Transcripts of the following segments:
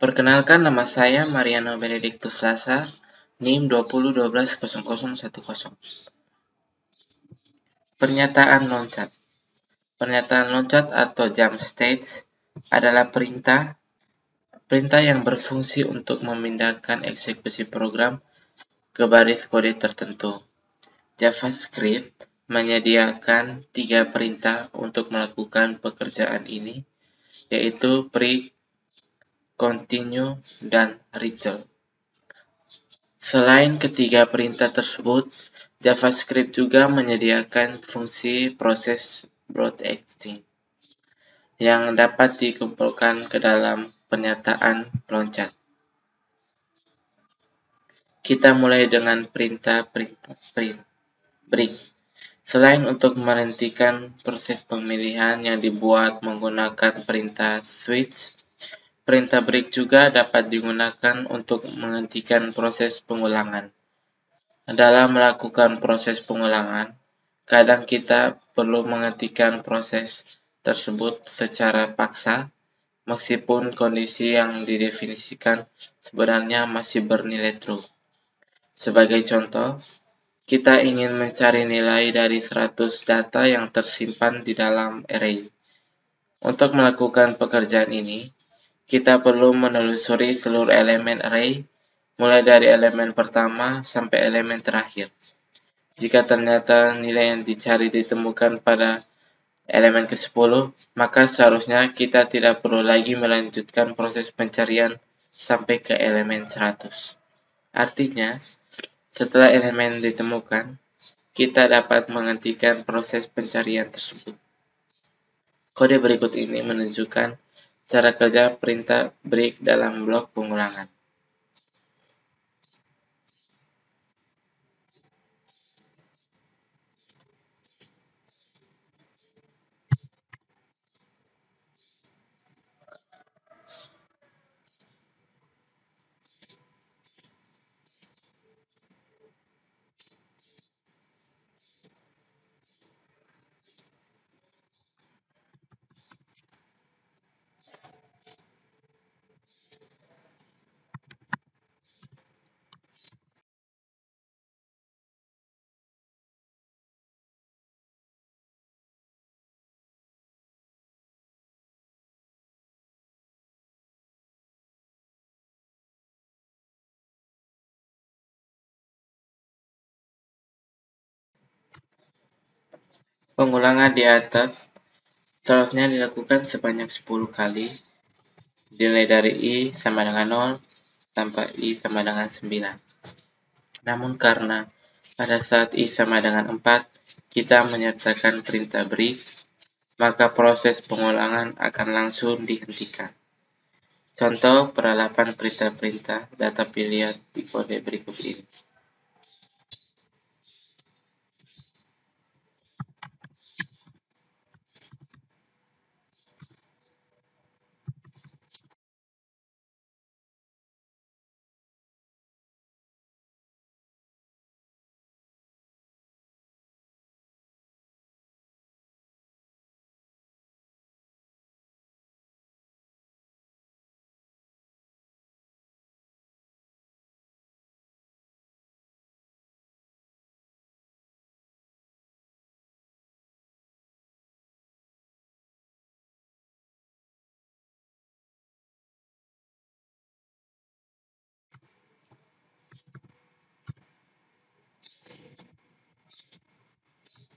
Perkenalkan, nama saya Mariano Benedictus Lasa, NIM 20120010. Pernyataan loncat. Pernyataan loncat atau jump stage adalah perintah yang berfungsi untuk memindahkan eksekusi program ke baris kode tertentu. JavaScript menyediakan 3 perintah untuk melakukan pekerjaan ini, yaitu break, continue, dan return. Selain ketiga perintah tersebut, JavaScript juga menyediakan fungsi proses broadcasting yang dapat dikumpulkan ke dalam pernyataan loncat. Kita mulai dengan perintah break. Selain untuk menghentikan proses pemilihan yang dibuat menggunakan perintah switch, perintah break juga dapat digunakan untuk menghentikan proses pengulangan. Dalam melakukan proses pengulangan, kadang kita perlu menghentikan proses tersebut secara paksa, meskipun kondisi yang didefinisikan sebenarnya masih bernilai true. Sebagai contoh, kita ingin mencari nilai dari 100 data yang tersimpan di dalam array. Untuk melakukan pekerjaan ini, kita perlu menelusuri seluruh elemen array, mulai dari elemen pertama sampai elemen terakhir. Jika ternyata nilai yang dicari ditemukan pada elemen ke-10, maka seharusnya kita tidak perlu lagi melanjutkan proses pencarian sampai ke elemen 100. Artinya, setelah elemen ditemukan, kita dapat menghentikan proses pencarian tersebut. Kode berikut ini menunjukkan cara kerja perintah break dalam blok pengulangan. Pengulangan di atas seharusnya dilakukan sebanyak 10 kali, dimulai dari I sama dengan 0 sampai I sama dengan 9. Namun karena pada saat I sama dengan 4, kita menyertakan perintah break, maka proses pengulangan akan langsung dihentikan. Contoh penerapan perintah-perintah dapat dilihat di kode berikut ini.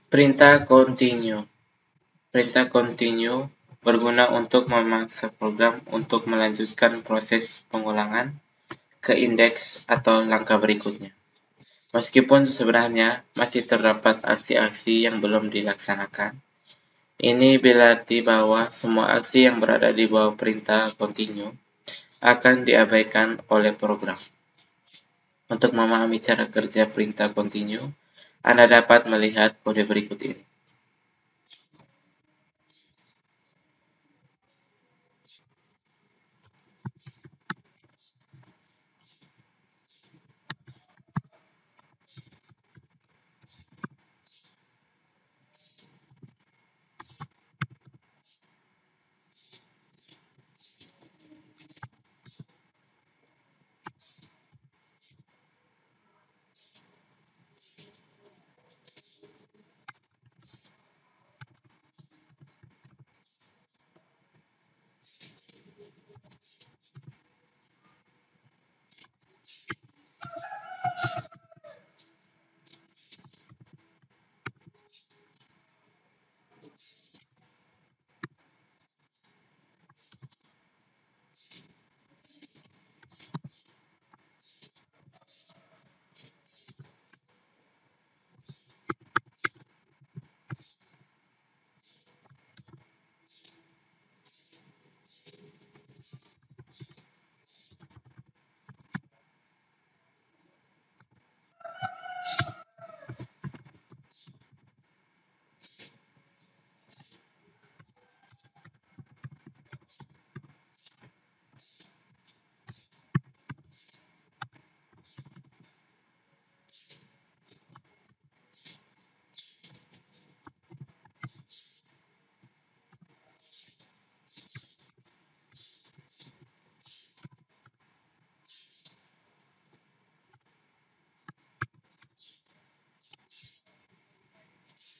Perintah continue. Perintah continue berguna untuk memaksa program untuk melanjutkan proses pengulangan ke indeks atau langkah berikutnya. Meskipun sebenarnya masih terdapat aksi-aksi yang belum dilaksanakan, ini berarti bahwa semua aksi yang berada di bawah perintah continue akan diabaikan oleh program. Untuk memahami cara kerja perintah continue, Anda dapat melihat kode berikut ini.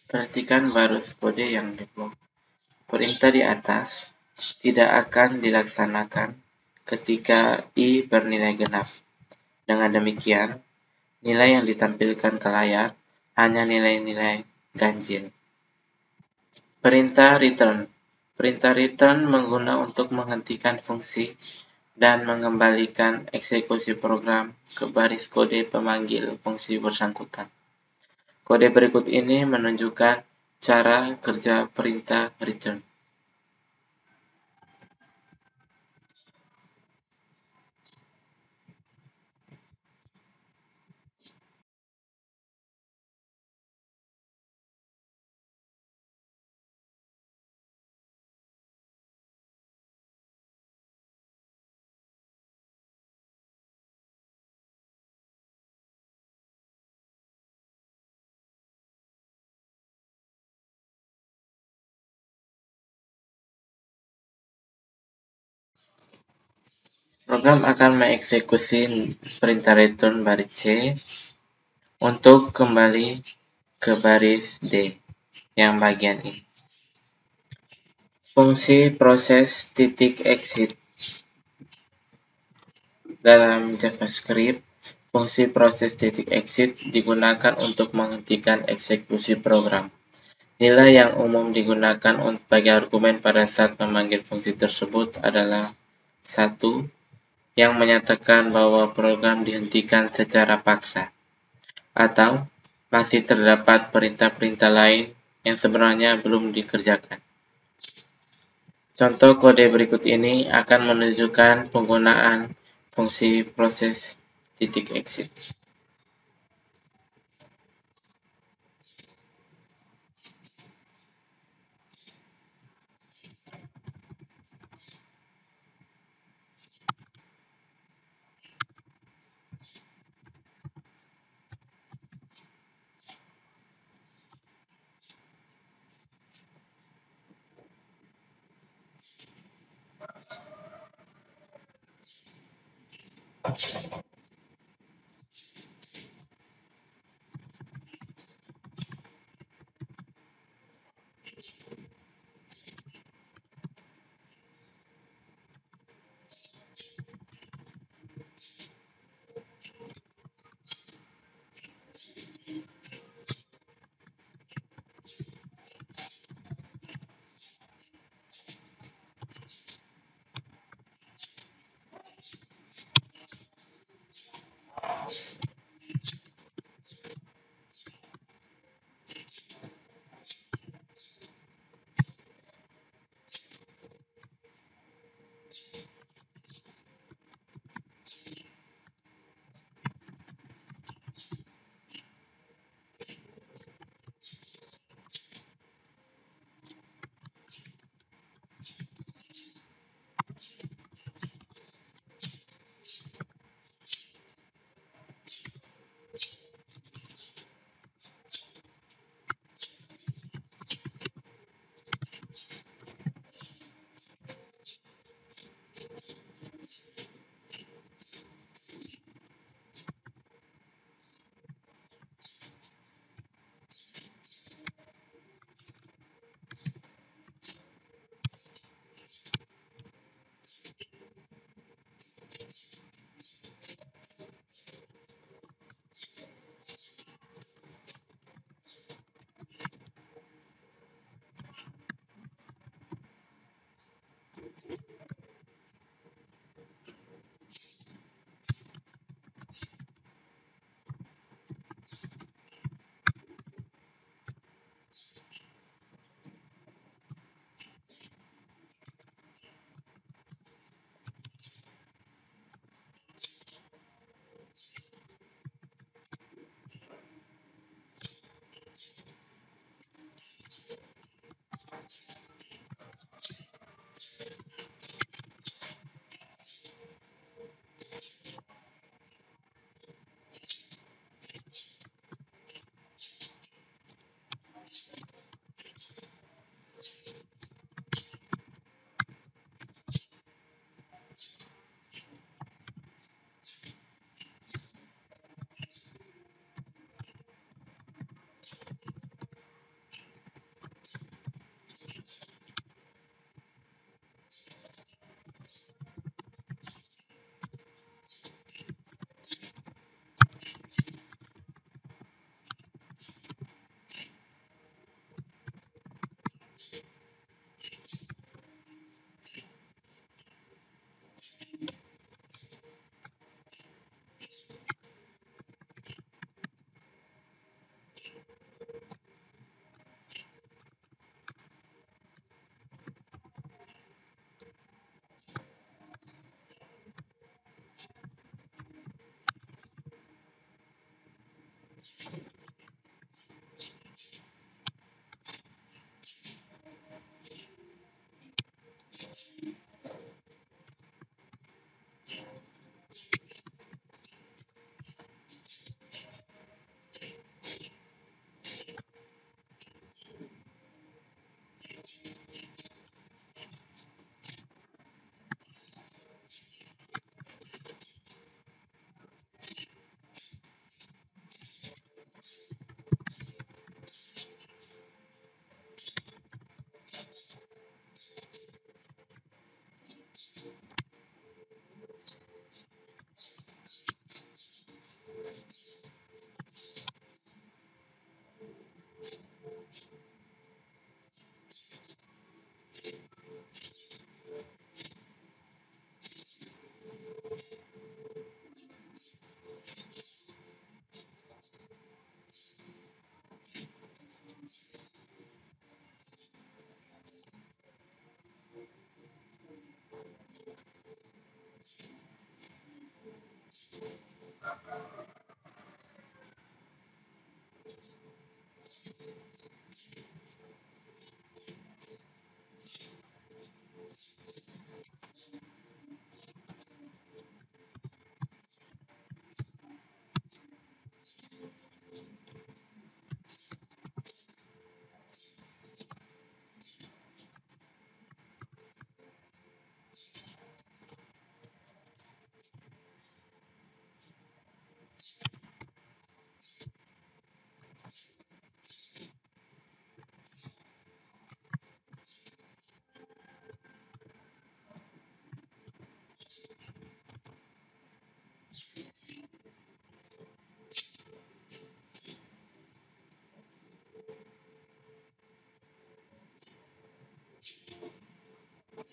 Perhatikan baris kode yang diblok. Perintah di atas tidak akan dilaksanakan ketika I bernilai genap. Dengan demikian, nilai yang ditampilkan ke layar hanya nilai-nilai ganjil. Perintah return. Perintah return mengguna untuk menghentikan fungsi dan mengembalikan eksekusi program ke baris kode pemanggil fungsi bersangkutan. Kode berikut ini menunjukkan cara kerja perintah return. Program akan mengeksekusi perintah return baris C untuk kembali ke baris D yang bagian ini. Fungsi proses titik exit. Dalam JavaScript, fungsi proses titik exit digunakan untuk menghentikan eksekusi program. Nilai yang umum digunakan sebagai argumen pada saat memanggil fungsi tersebut adalah 1, yang menyatakan bahwa program dihentikan secara paksa, atau masih terdapat perintah-perintah lain yang sebenarnya belum dikerjakan. Contoh kode berikut ini akan menunjukkan penggunaan fungsi proses titik exit.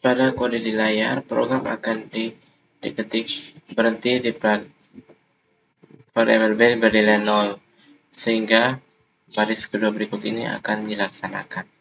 pada kode di layar, program akan diketik berhenti di variabel b bernilai 0, sehingga baris kedua berikut ini akan dilaksanakan.